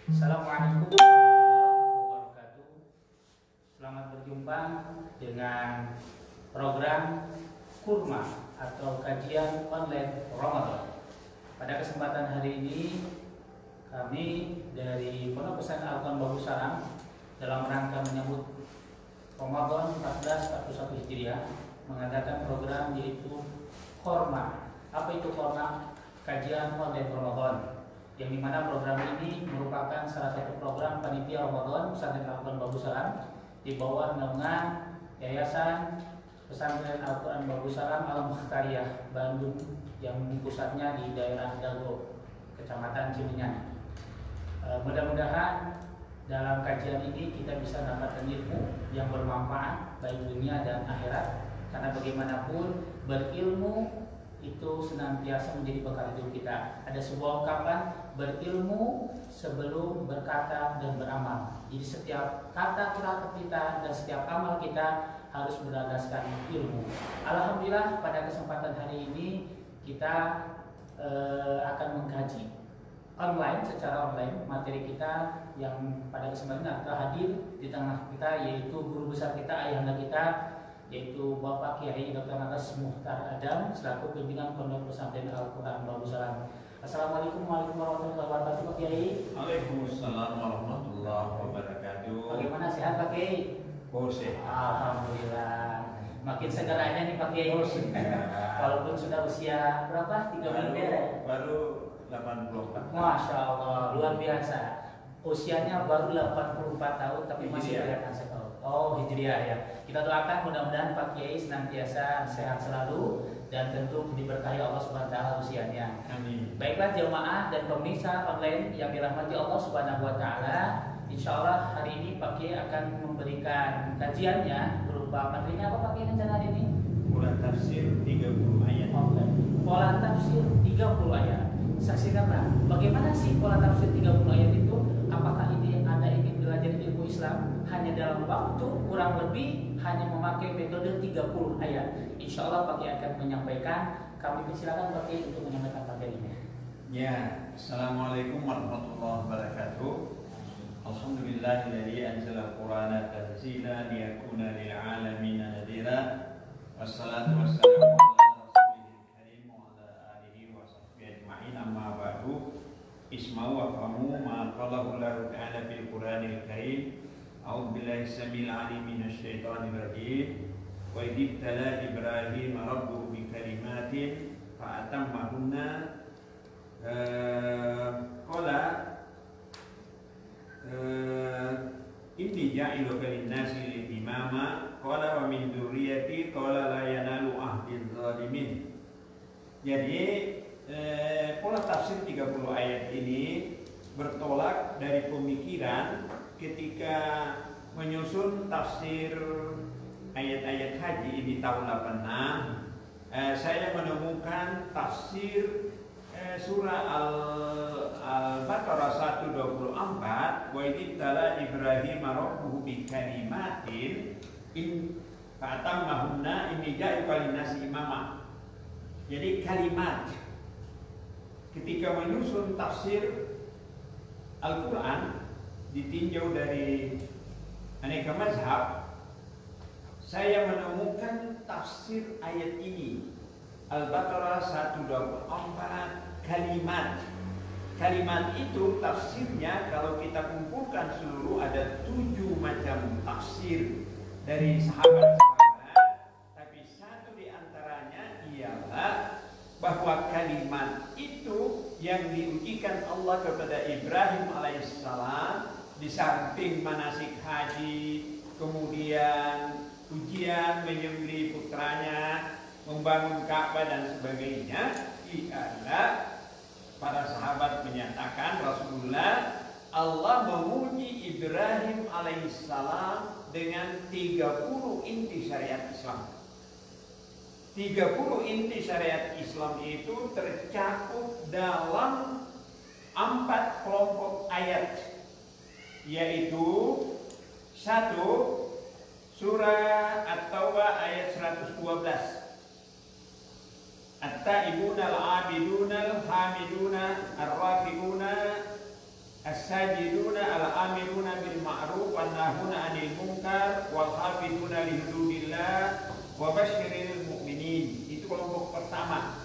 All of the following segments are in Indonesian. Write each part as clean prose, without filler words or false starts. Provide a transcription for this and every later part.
Assalamualaikum warahmatullahi wabarakatuh. Selamat berjumpa dengan program Kurma atau kajian online Ramadan. Pada kesempatan hari ini kami dari Pondok Pesantren Al-Quran Bagus Salam dalam rangka menyambut Ramadan 1441 Hijriah mengadakan program yaitu Kurma. Apa itu Kurma? Kajian online Ramadan, yang dimana program ini merupakan salah satu program panitia Ramadan Pesantren Al-Quran Bagus Salam di bawah naungan Yayasan Pesantren Al-Quran Bagus Salam Al-Mukhtariyah Bandung yang pusatnya di daerah Dago, Kecamatan Ciminyan. Mudah-mudahan dalam kajian ini kita bisa mendapatkan ilmu yang bermanfaat baik dunia dan akhirat, karena bagaimanapun berilmu itu senantiasa menjadi bekal hidup kita. Ada sebuah ungkapan, berilmu sebelum berkata dan beramal. Jadi setiap kata kita dan setiap amal kita harus berlandaskan ilmu. Alhamdulillah pada kesempatan hari ini kita akan mengkaji online, secara online materi kita yang pada kesempatan telah hadir di tengah kita, yaitu guru besar kita, ayahanda kita, yaitu Bapak Kiai Dr. Natas Muhtar Adam selaku pimpinan Pondok Pesantren Al-Quran Bagus Salam. Assalamualaikum warahmatullahi wabarakatuh Pak Kiai. Waalaikumsalam warahmatullahi wabarakatuh. Bagaimana, sehat Pak Kiai? Oh, sehat. Alhamdulillah. Makin segar aja nih Pak Kiai. Walaupun sudah usia berapa? 3 bulan ya? Baru 84. Masya Allah, luar biasa. Usianya baru 84 tahun tapi masih kelihatan segar. Oh, Hijriah ya. Kita doakan mudah-mudahan Pak Kiai senantiasa sehat selalu dan tentu diberkahi Allah Subhanahu wa taala usianya. Amin. Baiklah jemaah dan pemirsa online yang dirahmati Allah Subhanahu wa taala, insyaallah hari ini Pak Kiai akan memberikan kajiannya berupa materinya apa Pak Kiai rencana hari ini? Pola tafsir 30 ayat. Oke. Pola tafsir 30 ayat. Saksikanlah bagaimana sih pola tafsir 30 ayat itu? Apakah ini Anda ingin belajar ilmu Islam hanya dalam waktu kurang lebih hanya memakai metode 30 ayat? Insya Allah Pak Kiai akan menyampaikan. Kami persilakan Pak Kiai untuk menyampaikan materinya. Ya, Assalamualaikum warahmatullahi wabarakatuh. Alhamdulillahilladzi anzala al-Qur'ana tanzila liyakuna lil 'alamin nadhira. Wassalatu wassalamu ala rasulil karim wa ala alihi wa sahbihi ajma'in. Amma ba'du. Isma'u wa famu ma qalahu Allah ta'ala fil Qur'anil Karim. A'udzu billahi samil 'alim minasy syaithanir rajim. Wa idibtala Ibrahim rabbuhu bi kalimatin fa atammahunna. Qala inni ja'iluka lin-nasi imama. Qala wa min dzurriyyati qala la yanalu ahdiz zalimin. Jadi pola tafsir 30 ayat ini bertolak dari pemikiran ketika menyusun tafsir ayat-ayat haji di tahun 86. Saya menemukan tafsir surah Al-Baqarah 124, wa idibtala Ibrahim rabbuhu bi kalimatin in fa'atammahunna inni ja'iluka lin-nasi imama. Jadi kalimat, ketika menyusun tafsir Al-Quran ditinjau dari aneka mazhab, saya menemukan tafsir ayat ini Al-Baqarah 124 kalimat. Kalimat itu tafsirnya kalau kita kumpulkan seluruh ada 7 macam tafsir dari sahabat-sahabat, tapi satu di antaranya ialah bahwa kalimat itu yang diujikan Allah kepada Ibrahim alaihissalam di samping manasik haji, kemudian ujian menyembelih putranya, membangun Ka'bah dan sebagainya, ialah para sahabat menyatakan Rasulullah Allah menguji Ibrahim alaihissalam dengan 30 inti syariat Islam. 30 inti syariat Islam itu tercakup dalam 4 kelompok ayat, yaitu 1 surah At-Taubah ayat 112, At-taibuna al-abiduna al-hamiduna ar-raki'una as-sajiduna nahuna 'anil munkar wal hafizuna li hududillah wa basyiril mu'minin. Itu kelompok pertama.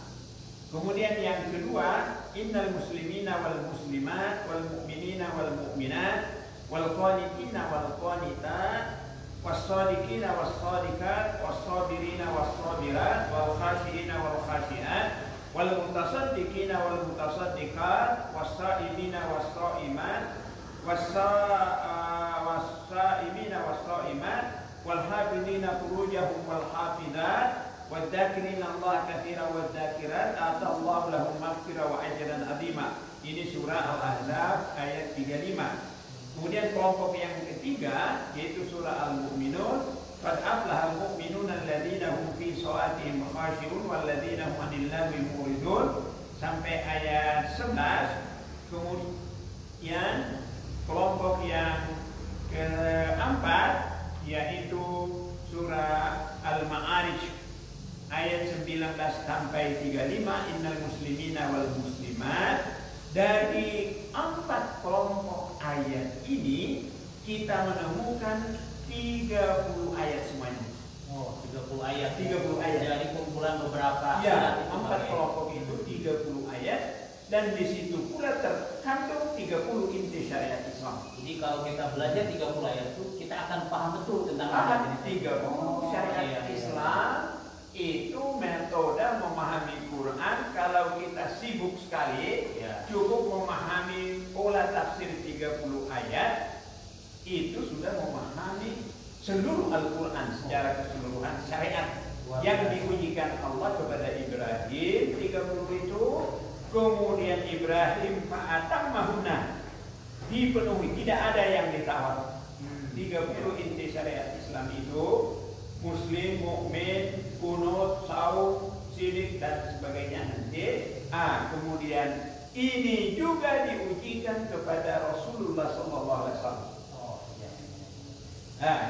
Kemudian yang kedua, innal muslimina wal muslimat wal mu'minina wal mu'minat wal qanitina wal qanitat was shadiqina was shadiqat was sabirina was sabirat wal khashiina wal khashiat wal mutasaddiqina wal mutasaddiqat was saimina was saimat was saimina was saimat wal hafidina furujahum wal hafidat wadzakirina Allah katsiran wadzakirat atallahu lahum maghfirah wa ajran azima. Ini surah Al-Ahzab ayat 35. Kemudian kelompok yang ketiga yaitu surah Al-Mu'minun, qad aflahal mu'minuna alladzina hum fi shalatihim khashi'un walladzina hum 'anil lagwi mu'ridun sampai ayat 11. Kemudian kelompok yang keempat yaitu surah Al-Ma'arij ayat 19 sampai 35, innal muslimina wal muslimat. Dari 4 kelompok ayat ini kita menemukan 30 ayat semuanya. Oh, 30 ayat. 30 ayat. Dari kumpulan beberapa ya, 4 kelompok itu 30 ayat dan di situ pula terkandung 30 inti syariat Islam. Jadi kalau kita belajar 30 ayat itu kita akan paham betul tentang Paham ayat ini. 30 syariat Islam itu metode memahami Quran. Kalau kita sibuk sekali, cukup memahami pola tafsir 30 ayat, itu sudah memahami seluruh Al-Quran secara keseluruhan syariat yang diujikan Allah kepada Ibrahim 30 itu. Kemudian Ibrahim fa'atammahunna, dipenuhi, tidak ada yang ditawar. 30 inti syariat Islam itu Muslim, mukmin, kunut, saum, sidik dan sebagainya nanti. Kemudian ini juga diujikan kepada Rasulullah SAW.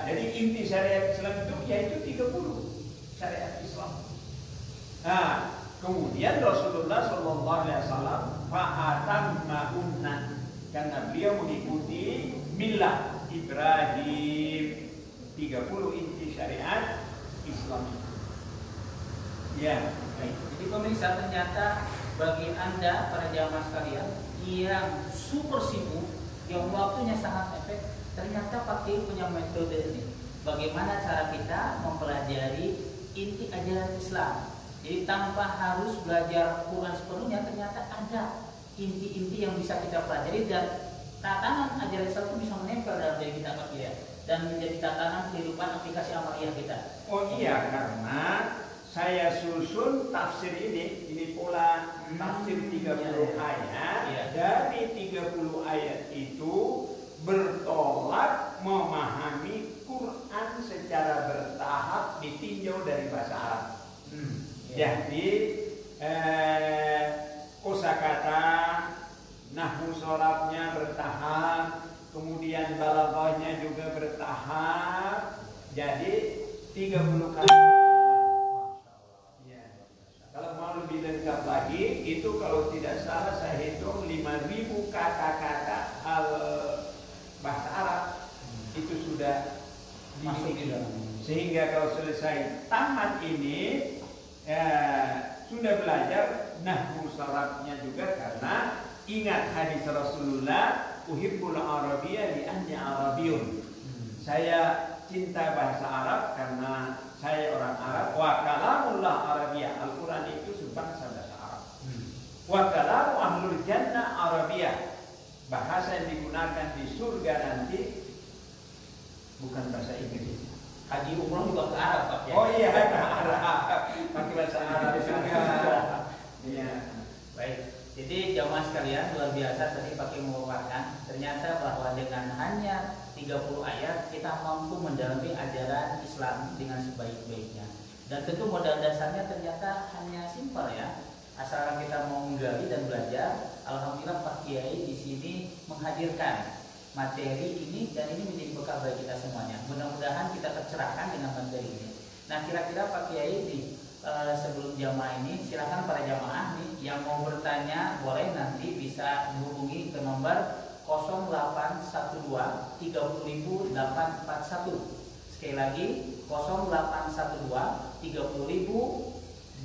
Jadi inti syariat Islam itu yaitu 30 syariat Islam. Kemudian Rasulullah SAW fa'atammahunna, karena beliau mengikuti milah Ibrahim, 30 inti syariat Islam. Ya, baik. Jadi pemirsa, ternyata bagi Anda para jamaah sekalian yang super sibuk, yang waktunya sangat mepet, ternyata pakai punya metode ini. Bagaimana cara kita mempelajari inti ajaran Islam. Jadi tanpa harus belajar Quran sepenuhnya, ternyata ada inti-inti yang bisa kita pelajari dan tatanan ajaran Islam itu bisa menempel dalam diri kita dan menjadi tatanan kehidupan aplikasi amaliyah kita. Oh iya, karena saya susun tafsir ini pola tafsir 30 ayat. Dari 30 ayat itu bertolak memahami Quran secara bertahap ditinjau dari bahasa Arab. Jadi kosakata, nahwu sorabnya bertahap, kemudian balaghahnya juga bertahap. Jadi 30 kali. Ya. Kalau mau lebih lengkap lagi, itu kalau tidak salah saya hitung 5.000 kata-kata bahasa Arab itu sudah masuk di dalam. Sehingga kalau selesai tamat ini sudah belajar nahwu sarafnya juga, karena ingat hadis Rasulullah, uhibbul arabiyya li'anni arabiyyun. Saya cinta bahasa Arab karena saya orang Arab. Wa kalamullah Arabiyah, Al-Quran itu sebangsa bahasa Arab. Wa kalamu ahlul jannah Arabiyah, bahasa yang digunakan di surga nanti bukan bahasa Inggris. Haji umroh juga ke Arab, Pak. Ya? Oh iya, ke Arab. Pakai bahasa Arab juga. Iya. Baik. Jadi jamaah sekalian, luar biasa tadi pakai memaparkan. Ternyata bahwa dengan hanya 30 ayat kita mampu mendalami ajaran Islam dengan sebaik-baiknya. Dan tentu modal dasarnya ternyata hanya simpel ya. Asal kita mau menggali dan belajar, alhamdulillah Pak Kiai di sini menghadirkan materi ini, dan ini menjadi bekal bagi kita semuanya. Mudah-mudahan kita tercerahkan dengan materi ini. Nah, kira-kira Pak Kiai sebelum jamaah ini, silakan para jamaah nih yang mau bertanya boleh nanti bisa menghubungi ke nomor 0812 30.841. Sekali lagi 0812 30.841.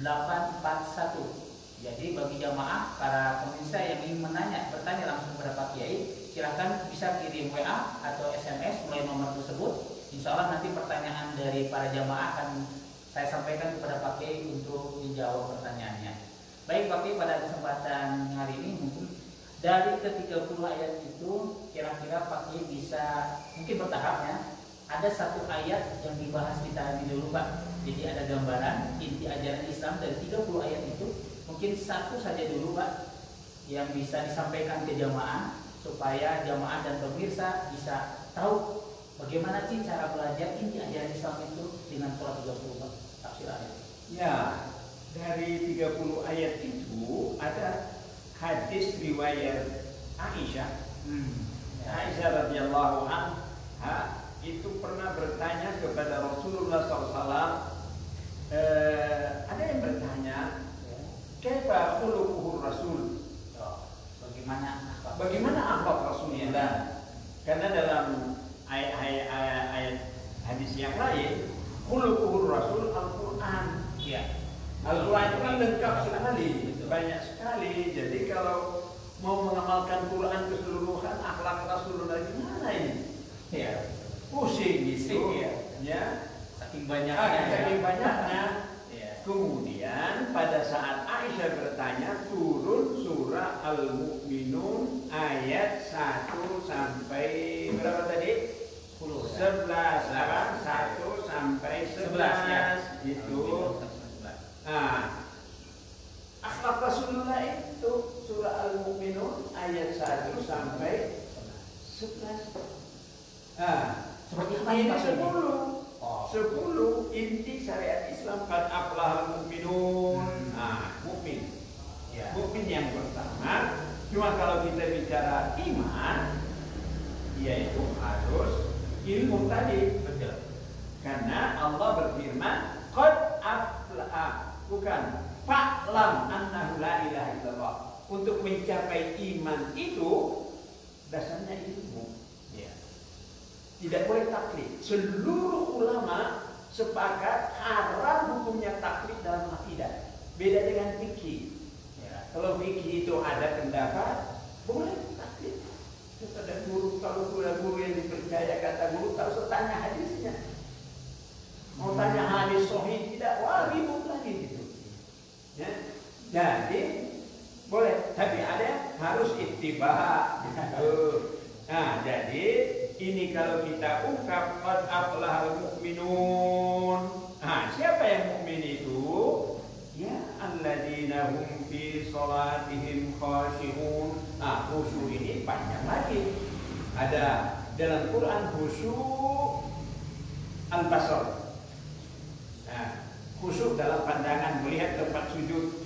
Jadi bagi jamaah para pemirsa yang ingin bertanya langsung kepada Pak Kiai, silahkan bisa kirim WA atau SMS melalui nomor tersebut. Insya Allah nanti pertanyaan dari para jamaah akan saya sampaikan kepada Pak Kiai untuk dijawab pertanyaannya. Baik Pak Kiai, pada kesempatan hari ini mungkin dari ke-30 ayat itu kira-kira Pak Kiai bisa mungkin bertahap ya. Ada satu ayat yang dibahas kita dulu Pak. Jadi ada gambaran inti ajaran Islam dari 30 ayat itu. Mungkin satu saja dulu Pak yang bisa disampaikan ke jamaah supaya jamaah dan pemirsa bisa tahu bagaimana sih cara belajar inti ajaran Islam itu dengan pola 30 Pak. Tafsir ayat. Ya, dari 30 ayat itu ada hadis riwayat Aisyah. Aisyah radhiyallahu anha itu pernah bertanya kepada Rasulullah SAW. Ada yang bertanya, kaifa khuluquhur Rasul? Bagaimana akhlak Rasulullah? Karena dalam ayat hadis yang lain, khuluquhur Rasul Al-Quran. Ya. Al-Quran itu kan lengkap sekali, banyak sekali. Jadi kalau mau mengamalkan Quran keseluruhan, akhlak Rasulullah gimana ini? Ya. Pusing gitu. Ya. Saking banyaknya. Kemudian pada saat Aisyah bertanya, turun surah Al-Mu'minun ayat 1 sampai berapa tadi? 11. Sekarang 1 sampai 11 ya. Itu. Nah, akhlak Rasulullah itu surah Al-Mu'minun ayat 1 sampai 11. Nah, seperti apa ini Pak? 10 inti syariat Islam. Qad aflahal mu'minun. Nah, mukmin. Ya. Mukmin yang pertama. Cuma kalau kita bicara iman, yaitu harus ilmu tadi. Betul. Karena Allah berfirman, qad aflaha, bukan fa'lam annahu la ilaha illallah. Untuk mencapai iman itu dasarnya ilmu. Tidak boleh taklid. Seluruh ulama sepakat haram hukumnya taklid dalam akidah. Beda dengan fikih. Ya. Kalau fikih itu ada pendapat, boleh taklid. Kepada guru, kalau guru yang dipercaya kata guru, tak usah tanya hadisnya. Mau tanya hadis sahih tidak, wah ribut lagi gitu. Ya. Jadi boleh, tapi ada harus ittiba. Nah, jadi ini kalau kita ungkap qad aflahal mu'minun. Nah, siapa yang mukmin itu? Ya, alladzina hum fi shalatihim khashi'un. Nah, khusyuk ini panjang lagi. Ada dalam Quran khusyuk al-basar. Nah, khusyuk dalam pandangan melihat tempat sujud.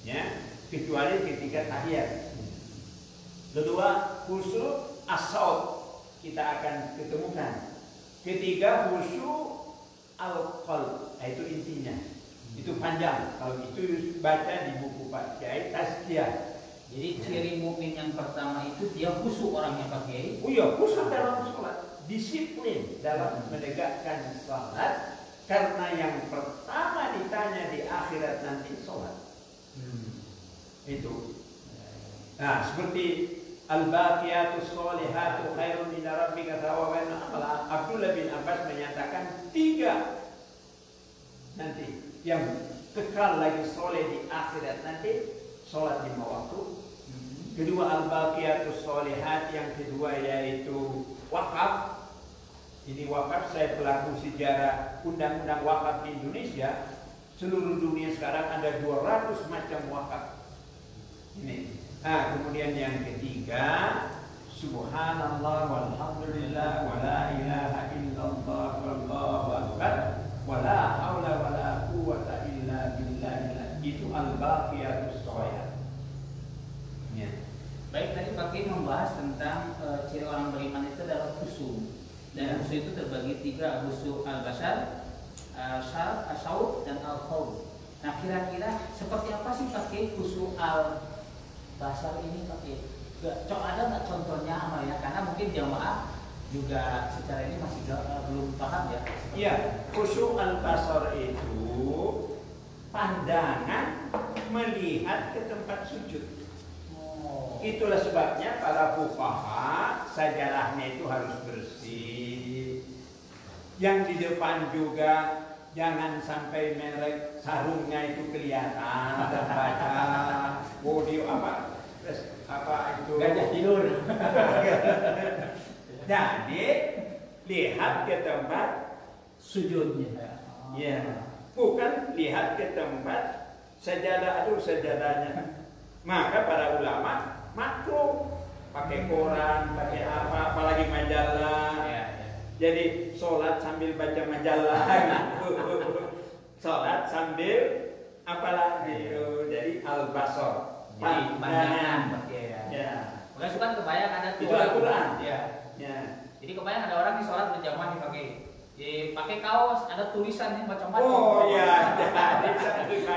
Ya, kecuali ketika tahiyat. Kedua, khusyuk as-saut. Kita akan ketemukan. Ketiga, khusyuk al-qalb. Itu intinya. Itu panjang. Kalau itu baca di buku Pak Kiai Tazkiyah. Jadi ciri mukmin yang pertama itu dia khusyuk orangnya Pak Kiai. Oh iya, khusyuk dalam sholat. Disiplin dalam menegakkan sholat. Karena yang pertama ditanya di akhirat nanti sholat. Itu. Nah, seperti al-baqiyatus sholihatu khairun inda rabbika thawaban wa amala. Abdullah bin Abbas menyatakan 3 nanti yang kekal lagi soleh di akhirat nanti, sholat 5 waktu. Kedua al-baqiyatus sholihat, yang kedua yaitu wakaf. Ini wakaf, saya pelaku sejarah undang-undang wakaf di Indonesia. Seluruh dunia sekarang ada 200 macam wakaf. Ini. Nah, kemudian yang ketiga, subhanallah walhamdulillah wa la ilaha illallah wallahu akbar wa la haula wa la quwwata illa billah. Itu al-baqiyatus sholihat. Ya. Baik, tadi Pak Kiai membahas tentang ciri orang beriman itu adalah khusyuk. Dan khusyuk itu terbagi 3, khusyuk al-basar, as-saut dan al-qaul. Nah, kira-kira seperti apa sih Pak Kiai khusyuk al-basar ini Pak Kiai? Ada nggak contohnya amalnya? Karena mungkin jamaah juga secara ini masih belum paham ya. Iya, khusyuk al-basar itu pandangan melihat ke tempat sujud. Itulah sebabnya para fuqaha sajarahnya itu harus bersih. Yang di depan juga jangan sampai merek sarungnya itu kelihatan terbaca. Bodi apa itu? Gajah tidur. Jadi lihat ke tempat Sujudnya. ya, bukan lihat ke tempat sajadah sajadahnya. Maka para ulama makruh pakai koran, pakai apa, apalagi majalah. Ya. Jadi sholat sambil baca majalah gitu. Sholat sambil apalagi gitu. Jadi al-basar. Jadi pandangan pakai ya. Ya. Makanya suka kebayang ada tuh Itu Al-Quran. Ya. Ya. Jadi kebayang ada orang di sholat berjamaah dipakai pakai kaos, ada tulisan yang macam-macam. Oh iya.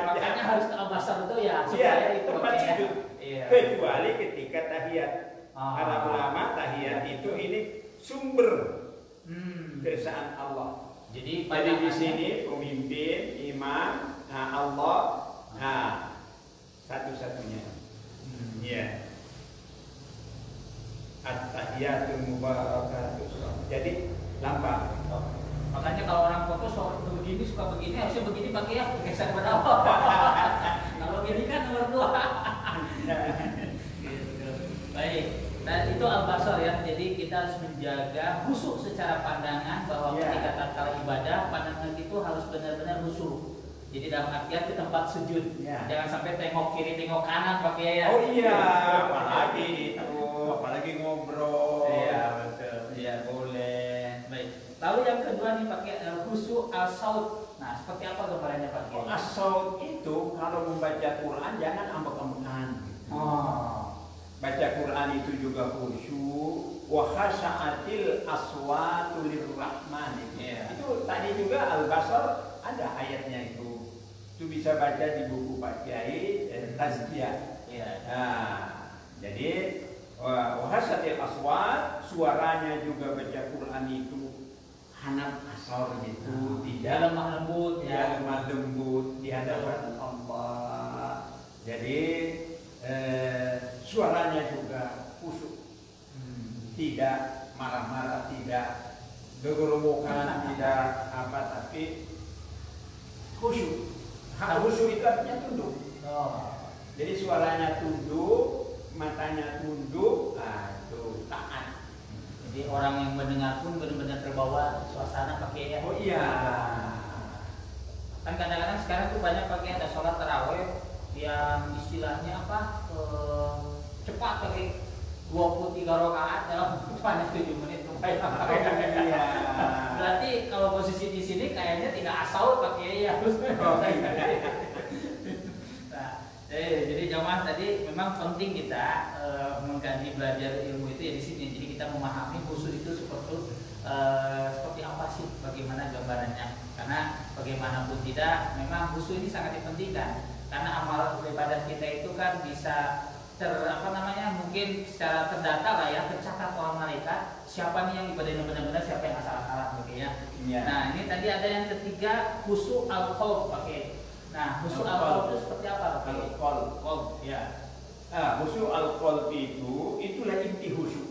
Makanya harus ke al-basar itu ya Iya, supaya itu tempat pakai ya. sujud. Iya. Kecuali ketika tahiyat. Ah. Para ulama tahiyat itu ini sumber keesaan Allah. Jadi Jadi di pandangannya- sini pemimpin, imam, Allah, satu-satunya. Iya. At-tahiyatul mubarakatus. Jadi lambang. Makanya kalau orang foto soal begini suka begini harusnya begini pakai ya geser pada Allah. Kalau gini kan nomor 2. Baik. Dan itu al-basar ya. Jadi kita harus menjaga khusyuk secara pandangan bahwa Ya. ketika tatkala ibadah pandangan itu harus benar-benar khusyuk. Jadi dalam artian ke tempat sujud. Ya. Jangan sampai tengok kiri tengok kanan pakai ya. Oh iya, apalagi itu, apalagi ngobrol. Iya, betul. Iya, boleh. Baik. Lalu yang kedua nih pakai khusyuk al-saut. Nah, seperti apa gambarannya Pak? Oh, as-saut itu kalau membaca Quran jangan ambek-ambekan. Baca Quran itu juga khusyuk. Wa khasha'atil aswatu lirrahman. Iya. Itu tadi juga Al-Basar ada ayatnya itu. Itu bisa baca di buku Pak Kiai Tazkiyah. Iya. Nah, jadi wa khasha'atil aswat, suaranya juga baca Quran itu hanap asor gitu, tidak lemah lembut ya, lemah lembut di hadapan Allah. Jadi suaranya juga khusyuk, tidak marah-marah, tidak gerobokan, tidak apa, tapi khusyuk. Khusyuk itu artinya tunduk. Jadi suaranya tunduk, matanya tunduk, itu taat. Jadi orang yang mendengar pun benar-benar terbawa suasana pakai ya. Oh iya. Kan kadang-kadang sekarang tuh banyak pakai ada sholat taraweh yang istilahnya apa cepat pakai 23 rakaat dalam hanya 7 menit. Iya. Berarti kalau posisi di sini kayaknya tidak asal pakai ya. Nah, jadi jamaah tadi memang penting kita mengkaji belajar ilmu itu ya di sini. Jadi kita memahami khusyuk itu seperti apa sih, bagaimana gambarannya. Karena bagaimanapun tidak, memang khusyuk ini sangat dipentingkan. Karena amal ibadah kita itu kan bisa mungkin secara terdata lah ya, tercatat oleh malaikat siapa nih yang ibadahnya benar-benar, siapa yang asal-asalan gitu ya. Iya. Nah ini tadi ada yang ketiga khusyuk al-qalb pakai. Nah khusyuk al-qalb itu seperti apa? Al-qalb ya. Khusyuk al-qalb itu itulah inti khusyuk.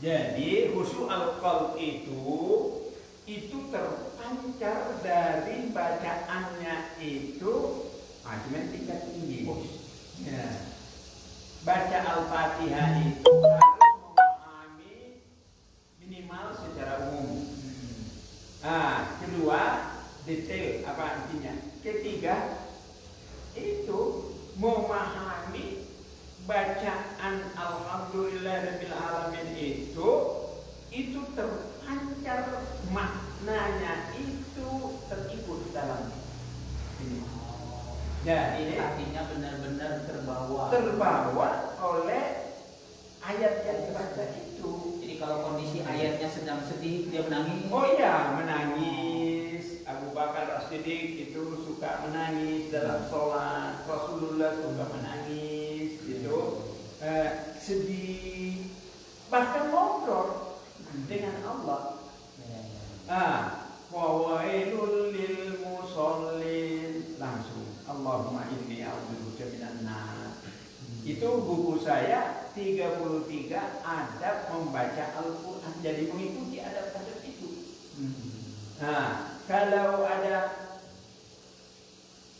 Jadi khusyuk al-qalb itu terpancar dari bacaannya itu cuma tingkat tinggi. Ya. Baca Al-Fatihah itu harus memahami minimal secara umum. Kedua, detail apa artinya. Ketiga, itu memahami bacaan Alhamdulillahirabbil alamin itu terpancar maknanya itu terikut dalam ini. Ya, Ini artinya benar-benar terbawa oleh ayat yang dibaca itu. Jadi kalau kondisi ayatnya sedang sedih, dia menangis. Oh iya, menangis. Abu Bakar As-Siddiq itu suka menangis dalam sholat. Rasulullah suka menangis gitu. Sedih. Bahkan ngobrol. dengan Allah. Ya, ya. Fawailul lil musallin, langsung Allahumma inni a'udzubika minan nar. Itu buku saya 33 adab membaca Al-Quran. Jadi mengikuti adab-adab itu. Nah, kalau ada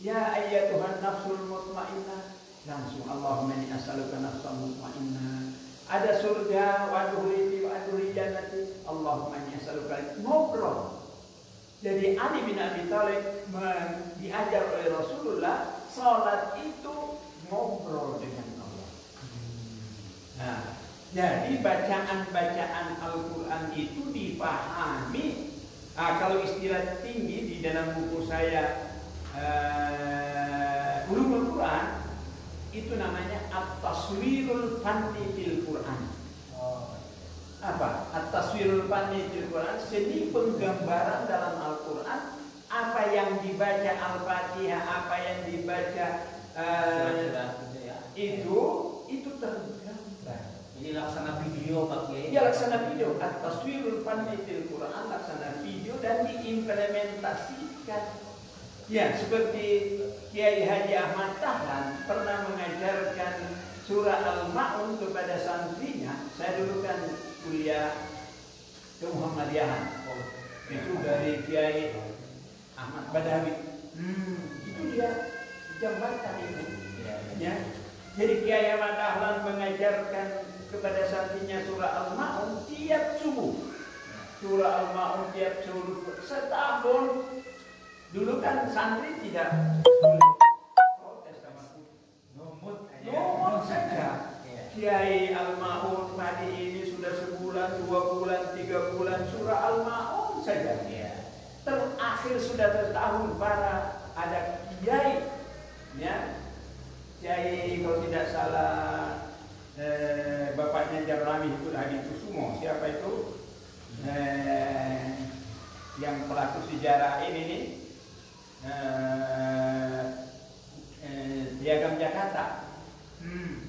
ya ayyatuhan nafsul mutmainnah, langsung Allahumma inni as'aluka nafsan mutmainnah. Ada surga wa adkhuli wa adkhuli jannati, Allahumma inni as'aluka. Ngobrol. Jadi Ali bin Abi Thalib diajar oleh Rasulullah, salat itu ngobrol dengan Allah. Nah, jadi bacaan-bacaan Al-Quran itu dipahami. Kalau istilah tinggi di dalam buku saya Ulumul Quran, itu namanya at-taswirul fanni fil Quran. Apa? At-taswirul fanni fil Quran, seni penggambaran dalam Al-Quran. Apa yang dibaca Al-Fatihah, apa yang dibaca itu tergambar. Ini laksana video Pak Kiai. Ya, laksana video. At-taswirul fanni fil Quran, laksana video dan diimplementasikan. Ya, seperti Kiai Haji Ahmad Tahlan pernah mengajarkan surah Al-Ma'un kepada santrinya. Saya dulu kan kuliah ke Muhammadiyahan. Itu dari Kiai Ahmad Badawi. Itu dia gambarkan itu. Ya. Jadi Kiai Ahmad Tahlan mengajarkan kepada santrinya surah Al-Ma'un tiap subuh. Surah Al-Ma'un tiap subuh setahun. Dulu kan santri tidak boleh protes sama nomor saja. Kiai Al-Ma'un tadi ini sudah sebulan, 2 bulan, 3 bulan surah Al-Ma'un saja. Terakhir sudah setahun para ada kiai, ya, kiai kalau tidak salah bapaknya Jarrami itu Hadi Kusumo. Siapa itu? Yang pelaku sejarah ini nih. Piagam Jakarta.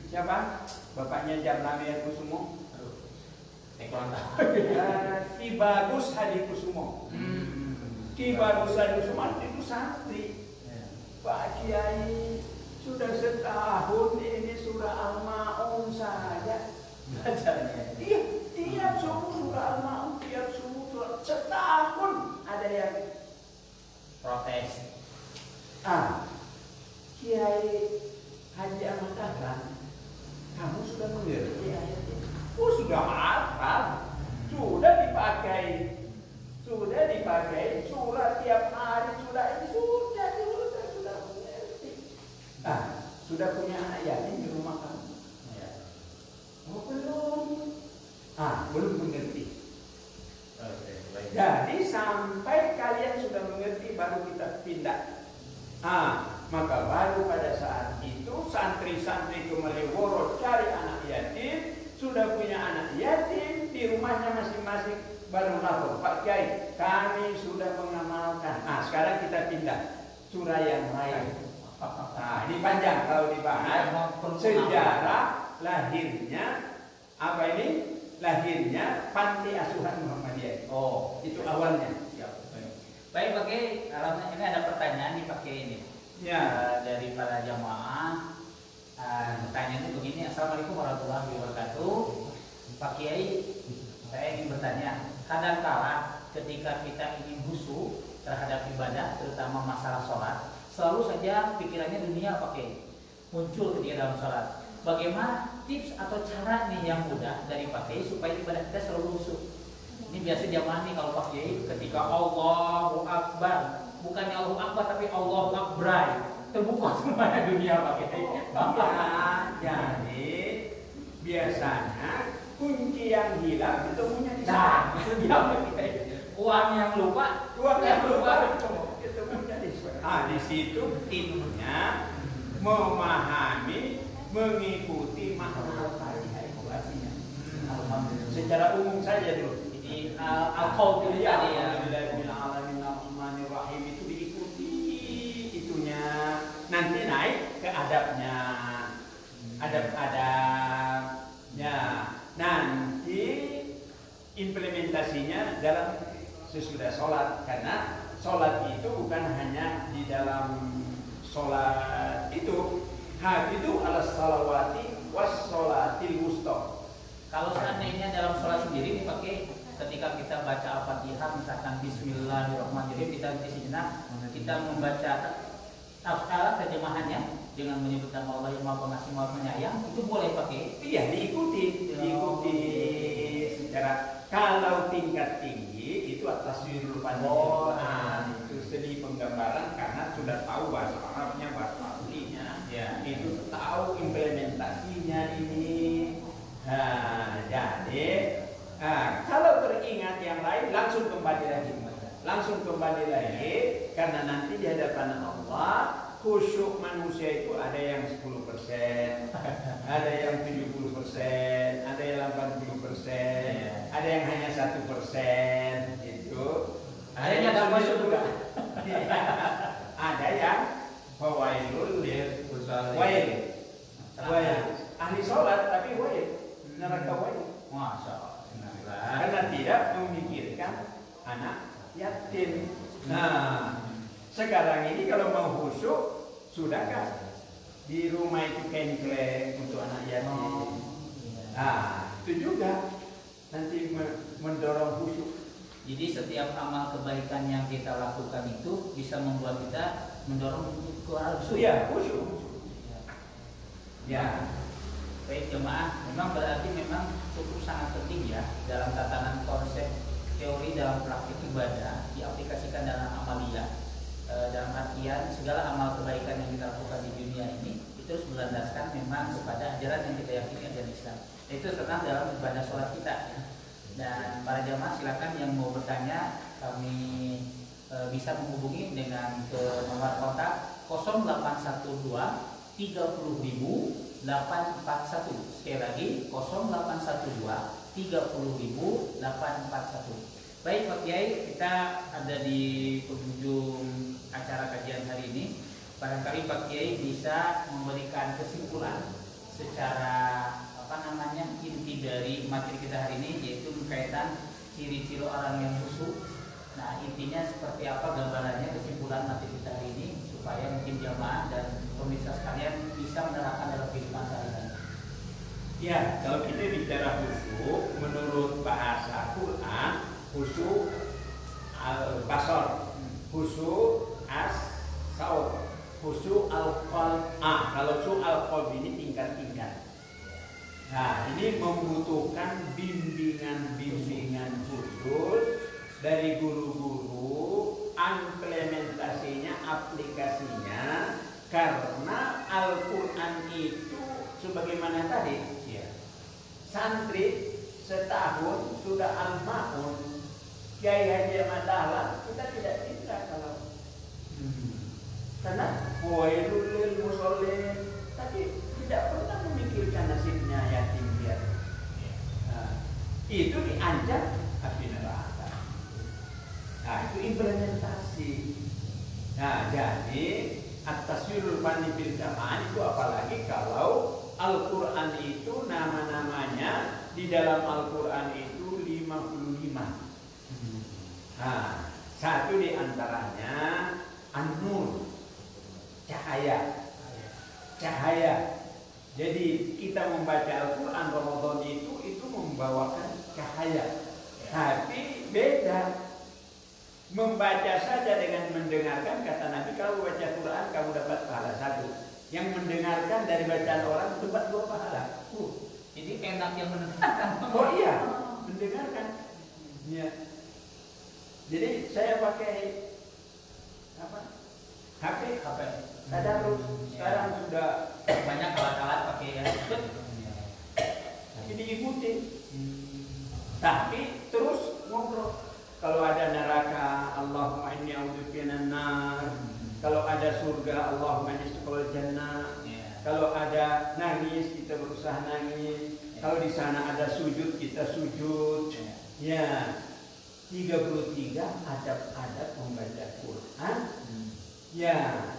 Siapa? Bapaknya Jarnami Kusumo. Ki Bagus Hadi Kusumo. Ki Bagus Hadi Kusumo itu santri. Pak Kiai sudah setahun ini surah Al-Ma'un saja bacanya. Iya, tiap subuh surah Al-Ma'un, tiap subuh surah, setahun ada yang protes. Kiai Haji Ahmad Tahlan, kamu sudah mengerti ayat ini? Oh, sudah hafal, sudah dipakai surah tiap hari, sudah mengerti. Sudah punya anak yatim di rumah kamu? Oh, belum. Belum mengerti. Jadi sampai kalian sudah mengerti baru kita pindah. Maka baru pada saat itu santri-santri ke Malioboro cari anak yatim, sudah punya anak yatim di rumahnya masing-masing, baru lapor, Pak Kiai, kami sudah mengamalkan. Sekarang kita pindah surah yang lain. Ini panjang kalau dibahas sejarah lahirnya apa ini? Lahirnya Panti Asuhan Muhammadiyah. Oh, itu awalnya. Baik Pak Kiai, ini ada pertanyaan nih Pak Kiai ini. Ya, dari para jamaah. Pertanyaannya begini. Assalamualaikum warahmatullahi wabarakatuh. Pak Kiai, saya ingin bertanya, kadangkala ketika kita ingin khusyuk terhadap ibadah, terutama masalah sholat, selalu saja pikirannya dunia Pak Kiai muncul ketika dalam sholat. Bagaimana tips atau cara nih yang mudah dari Pak Kiai supaya ibadah kita selalu khusyuk? Ini biasa jamaah nih kalau Pak Kiai ketika Allahu Akbar, bukannya Allahu Akbar tapi Allahu Akbar, terbuka semuanya dunia Pak Kiai. Jadi biasanya kunci yang hilang ketemunya di sana. Itu dia Pak Kiai. Uang yang lupa ketemunya di sana. Di situ timnya memahami, mengikuti makna Al-Fatihah itu artinya. Alhamdulillah. Secara umum saja dulu. Jadi al-qaul tadi ya. Bismillahirrahmanirrahim itu diikuti itunya. Nanti naik ke adabnya. Adab-adabnya. Nanti implementasinya dalam sesudah sholat, karena sholat itu bukan hanya di dalam sholat itu, itu ala salawati was sholatil wusta. Kalau seandainya dalam sholat sendiri dipakai ketika kita baca Al-Fatihah, misalkan Bismillahirrahmanirrahim, kita sejenak kita membaca terjemahannya dengan menyebut nama Allah yang Maha Pengasih Maha Penyayang, itu boleh pakai? Iya, diikuti secara, kalau tingkat tinggi itu atas taswirul Quran, itu seni penggambaran karena sudah tahu bahasa Arabnya, bahasa aslinya, ya. Itu tahu implementasinya ini. Nah, jadi kalau teringat yang lain langsung kembali lagi, karena nanti di hadapan Allah khusyuk manusia itu ada yang 10%, ada yang 70%, ada yang 80%, ada yang hanya 1%, itu. Ada yang tidak masuk juga. Ada yang wailul lil wail. Ahli sholat tapi wail, neraka wail. Masya Allah. Karena tidak memikirkan anak yatim. Nah, sekarang ini kalau mau khusyuk, sudahkah di rumah itu kengkleng untuk anak yatim? Nah, itu juga nanti mendorong khusyuk. Jadi setiap amal kebaikan yang kita lakukan itu bisa membuat kita mendorong untuk ke arah khusyuk. Iya, khusyuk. Ya. Baik jemaah, memang berarti memang cukup sangat penting ya dalam tatanan konsep teori dalam praktik ibadah diaplikasikan dalam amaliyah. Dalam artian segala amal kebaikan yang kita lakukan di dunia ini itu harus berlandaskan memang kepada ajaran yang kita yakini ajaran Islam. Itu terkait dalam ibadah sholat kita. Ya. Dan para jamaah silakan yang mau bertanya, kami bisa menghubungi dengan ke nomor kontak 0812 30.841. Sekali lagi 0812 30.841. Baik Pak Kiai, kita ada di penghujung acara kajian hari ini. Barangkali Pak Kiai bisa memberikan kesimpulan secara inti dari materi kita hari ini, yaitu berkaitan ciri-ciri orang yang khusyuk. Nah, intinya seperti apa gambarannya, kesimpulan materi kita hari ini, supaya mungkin jamaah dan pemirsa sekalian bisa menerapkan dalam kehidupan sehari-hari. Ya, kalau kita bicara khusyuk, menurut bahasa Quran, khusyuk al-basar, khusyuk as-saut, khusyuk al-qalb. Kalau khusyuk al-qalb ini tingkat-tingkat. Nah, ini membutuhkan bimbingan khusus dari guru-guru, implementasinya, aplikasinya, karena Al-Quran itu sebagaimana tadi, santri setahun sudah al-ma'un. Kiai Haji Ahmad Dahlan kita tidak cinta kalau karena wailul lil musallin, tapi tidak pernah memikirkan nasibnya yatim piatu. Nah, itu diancam api neraka. Nah, itu implementasi. Nah, jadi at-taswirul fani bil jamaah itu apalagi kalau Al-Quran itu nama-namanya di dalam Al-Quran itu 55. Nah, satu di antaranya An-Nur, cahaya. Jadi kita membaca Al-Quran Ramadan itu membawakan cahaya. Tapi beda. Membaca saja dengan mendengarkan, kata Nabi, kalau baca Quran kamu dapat pahala 1. Yang mendengarkan dari bacaan orang dapat 2 pahala. Jadi enak yang mendengarkan. Oh iya, mendengarkan. Ya. Jadi saya pakai HP. Tadarus. Sekarang sudah banyak alat-alat pakai ya. Ini ikuti. Tapi terus ngobrol. Kalau ada neraka, Allahumma inni a'udzubika minan nar. Kalau ada surga, Allahumma inni a'udzubika jannah. Kalau ada nangis, kita berusaha nangis. Kalau di sana ada sujud, kita sujud. Ya. 33 adab-adab membaca Quran. Ya.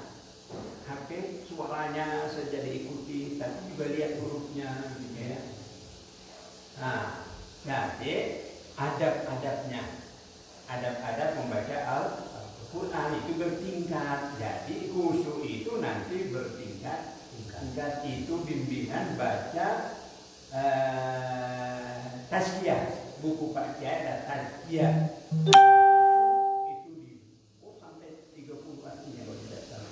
HP suaranya saja diikuti, tapi juga lihat hurufnya gitu ya. Nah, jadi adab-adabnya. Adab-adab membaca Al-Quran itu bertingkat. Jadi khusyuk itu nanti bertingkat. Tingkat itu bimbingan baca tazkiyah. Buku Pak Kiai ada tazkiyah. Itu sampai 30 artinya kalau tidak salah.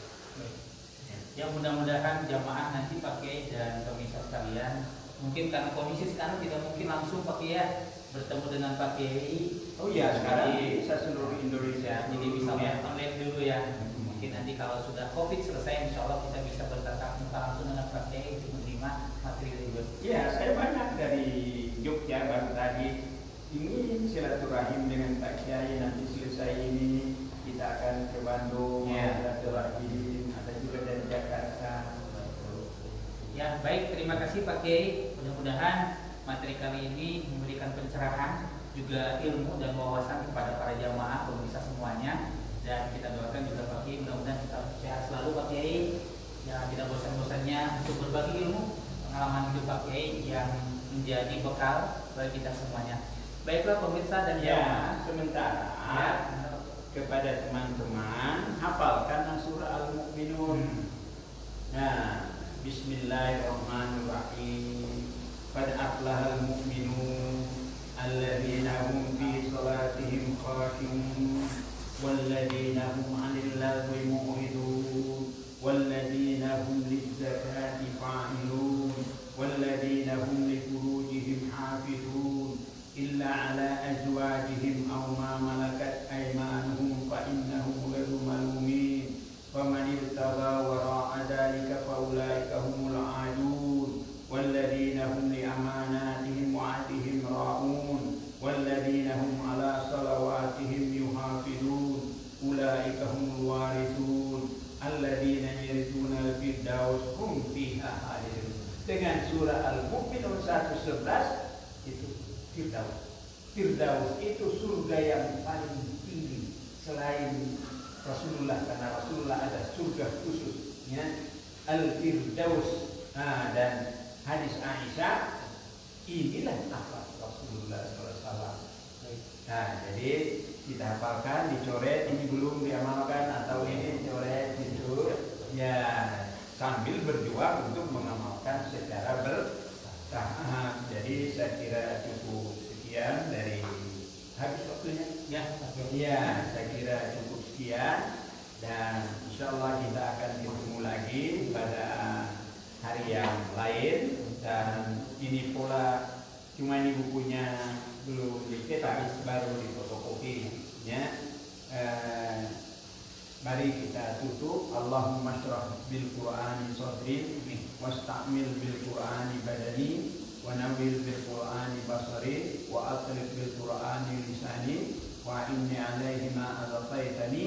Ya, mudah-mudahan jamaah nanti Pak Kiai dan pemirsa sekalian, mungkin karena kondisi sekarang tidak mungkin langsung Pak Kiai bertemu dengan Pak Kiai. Oh iya, sekarang bisa seluruh Indonesia. Jadi bisa online dulu ya. Mungkin nanti kalau sudah COVID selesai, insya Allah kita bisa bertatap muka langsung dengan Pak Kiai untuk menerima materi tersebut. Iya, saya banyak dari Jogja baru tadi ingin silaturahim dengan Pak Kiai. Nanti selesai ini kita akan ke Bandung, silaturahim. Ada juga dari Jakarta. Ya, baik, terima kasih Pak Kiai. Mudah-mudahan materi kali ini memberikan pencerahan, juga ilmu dan wawasan kepada para jamaah pemirsa semuanya. Dan kita doakan juga Pak Kiai mudah-mudahan kita sehat selalu Pak Kiai. Ya, tidak bosan-bosannya untuk berbagi ilmu pengalaman hidup Pak Kiai yang menjadi bekal bagi kita semuanya. Baiklah pemirsa dan jamaah, sementara kepada teman-teman hafalkan surah Al-Mu'minun. Nah, Bismillahirrahmanirrahim. Qad aflahal mu'minun alladzina hum fi salatihim khashi'un walladzina hum 'anil lagwi mu'ridun walladzina hum lizzakati fa'ilun walladzina hum li furujihim hafizun illa 'ala azwajihim aw ma malakat aymanuhum fa innahum ghairu malumin faman ibtagha wara'a dzalika fa ulaika humul 'adun walladzina hum li amanatihim wa 'ahdihim ra'un walladzina hum 'ala salawatihim yuhafizun ulaika humul warithun alladzina yarithuna al-firdaus hum fiha khalidun. Dengan surah Al-Mu'minun 111 itu Firdaus. Firdaus itu surga yang paling tinggi selain Rasulullah, karena Rasulullah ada surga khususnya Al-Firdaus. Nah, dan hadis Aisyah, inilah akhlak Rasulullah SAW. Nah, jadi kita hafalkan, dicoret, ini belum diamalkan atau ini dicoret gitu. Ya, sambil berjuang untuk mengamalkan secara bertahap. Jadi saya kira cukup sekian dari habis waktunya. Ya, saya kira cukup sekian dan insya Allah kita akan ketemu lagi pada hari yang lain. Dan ini pula cuma ini bukunya belum dicetak, baru difotokopi ya. Mari kita tutup. Allahumma syrah bil Qur'ani sadri wasta'mil bil Qur'ani badani wa nawwir bil Qur'ani basari wa atrif bil Qur'ani lisani wa inni alaihi ma azataitani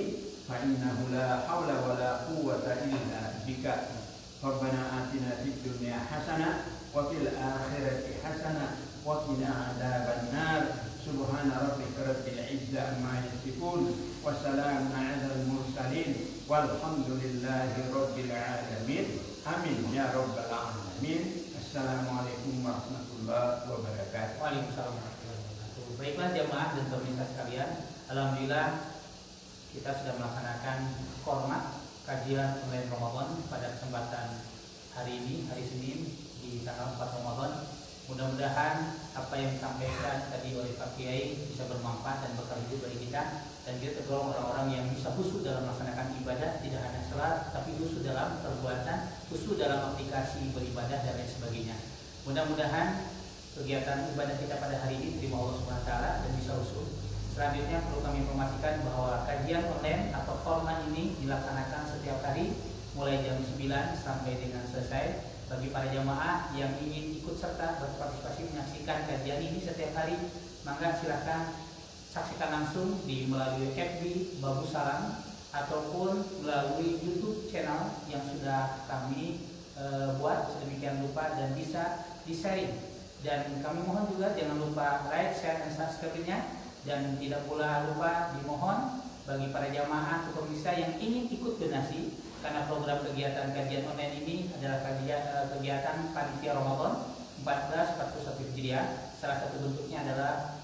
fa innahu la hawla wa la quwwata illa bika. Rabbana atina fid dunya hasanah wa fil akhirati hasanah wa qina adzaban nar. Subhana rabbika rabbil izzati amma yasifun wa salamun 'alal mursalin walhamdulillahi rabbil alamin. Amin ya rabbal alamin. Assalamualaikum warahmatullahi wabarakatuh. Waalaikumsalam warahmatullahi wabarakatuh. Baiklah jamaah dan pemirsa sekalian, alhamdulillah kita sudah melaksanakan kormat kajian online Ramadan pada kesempatan hari ini, hari Senin di tanggal 4 Ramadan. Mudah-mudahan apa yang disampaikan tadi oleh Pak Kiai bisa bermanfaat dan berkah hidup bagi kita, dan kita tergolong orang-orang yang bisa khusyuk dalam melaksanakan ibadah, tidak hanya salat tapi khusyuk dalam perbuatan, khusyuk dalam aplikasi beribadah dan lain sebagainya. Mudah-mudahan kegiatan ibadah kita pada hari ini diterima Allah Subhanahu wa taala dan bisa khusyuk. Selanjutnya perlu kami informasikan bahwa kajian online atau format ini dilaksanakan setiap hari mulai jam 9 sampai dengan selesai. Bagi para jamaah yang ingin ikut serta berpartisipasi menyaksikan kajian ini setiap hari, maka silakan saksikan langsung melalui FB Babu Salam ataupun melalui YouTube channel yang sudah kami buat sedemikian rupa dan bisa di-sharing. Dan kami mohon juga jangan lupa like, share, dan subscribe-nya. Dan tidak pula lupa dimohon bagi para jamaah atau pemirsa yang ingin ikut donasi, karena program kegiatan kajian online ini adalah kegiatan panitia Ramadan 1441 Hijriah. Salah satu bentuknya adalah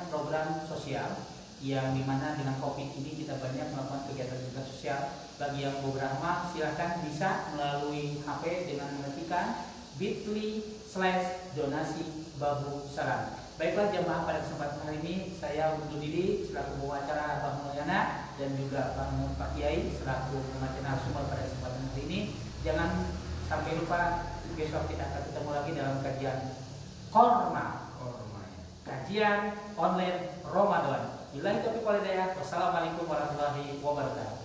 program sosial yang dimana dengan COVID ini kita banyak melakukan kegiatan-kegiatan sosial. Bagi yang beberapa silakan bisa melalui HP dengan mengetikkan bit.ly/donasi Babu Salam. Baiklah jemaah, pada kesempatan hari ini saya undur diri selaku pembicara Bang Mulyana dan juga Pak Kiai selaku pembicara narasumber pada kesempatan hari ini. Jangan sampai lupa besok kita akan ketemu lagi dalam kajian Korma, kajian online Ramadan. Billahi taufiq wal hidayah. Wassalamualaikum warahmatullahi wabarakatuh.